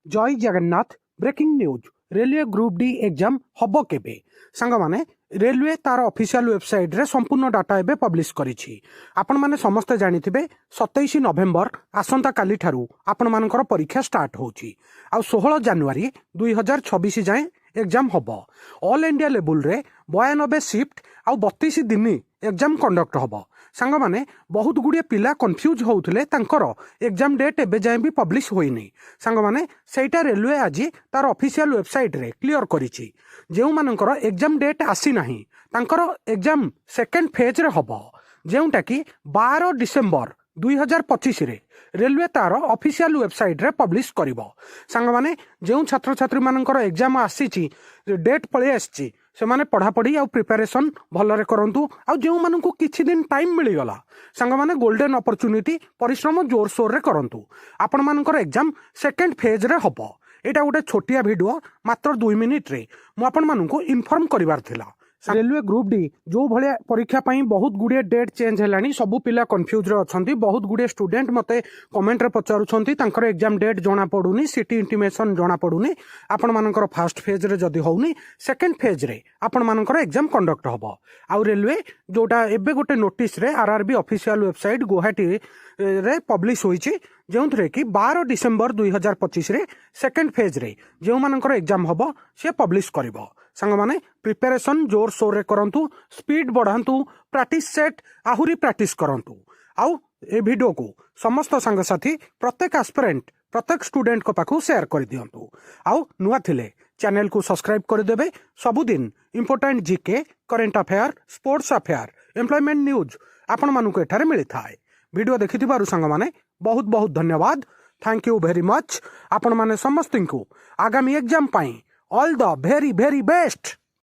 जय Jagannath breaking news railway group D exam हब केबे सांग माने रेलवे तार ऑफिशियल वेबसाइट रे संपूर्ण डाटा एबे पब्लिश करिछि। आपण माने समस्त जानिथिबे 27 नवेम्बर आसंता काली ठारू आपण मानकर परीक्षा स्टार्ट होछि आ 16 जनवरी 2026 जाए exam hub. All India level रे 92 शिफ्ट आ 32 दिन एग्जाम कंडक्ट हब। सांग माने बहुत गुड़िए पिला कन्फ्यूज होउथिले तांकर एग्जाम डेट एबे जाए भी पब्लिश होइनी। सांग माने सेटा रेलवे आज तार ऑफिशियल वेबसाइट रे क्लियर करिछि। जेउ मानकर एग्जाम डेट आसी नाही तांकर एग्जाम सेकेंड फेज रे हब जेउटा कि 12 डिसेंबर 2025 रे रेलवे तार ऑफिशियल वेबसाइट रे पब्लिश करिवो। सांग माने जेउ छात्र छात्री मानकर एग्जाम आसीछि डेट पळे आसीछि से माने पढ़ापढ़ी आ प्रिपेरेसन भलरे करंतु आ जेउ मानकु किछि दिन टाइम मिली गला सांग माने गोल्डन अपॉर्चुनिटी परिश्रम जोर सोर रे करंतु। आपण मानकर एग्जाम सेकेंड फेज रे हब। एटा गोटे छोटिया वीडियो मात्र 2 मिनिट रे मु आपण मानकु इन्फॉर्म करिवार थिला। रेलवे ग्रुप डी जो भले परीक्षा पाई बहुत गुड़िए डेट चेंज हेलानी सबु पिला कन्फ्यूज रे अछंती। बहुत गुड़िए स्टूडेंट मते कमेंट रे पचारुछंती तांकर एग्जाम डेट जणा पडुनी सिटी इंटिमेशन जणा पडुनी। आपण मानकर फर्स्ट फेज रे जदी होउनी सेकंड फेज रे आपण मानकर एग्जाम कंडक्ट हबो। आ रेलवे जोटा एबे गोटे नोटिस रे आरआरबी ऑफिशियल वेबसाइट गुवाहाटी रे पब्लिश होईची जेउथरे कि 12 डिसेंबर 2025 रे सेकंड फेज रे जेउ मानकर एग्जाम हबो से पब्लिश करिवो। सांग माने प्रिपेरेसन जोर सोर रे करंतु स्पीड बढ़ांतु प्रैक्टिस सेट आहुरी प्रैक्टिस करंतु। आउ ए वीडियो को समस्त सांग साथी प्रत्येक एस्पिरेंट प्रत्येक स्टूडेंट को पाखु शेयर कर दियंतु। आउ नुआ थिले चैनल को सब्सक्राइब कर देबे। सबुदिन important GK current affair sports affair employment news आपण मानकु एठारे मिली थाए। वीडियो देखिथिबारु सांग माने बहुत बहुत धन्यवाद। Thank you very much. आपण माने समस्त को आगामी exam pi all the very very best.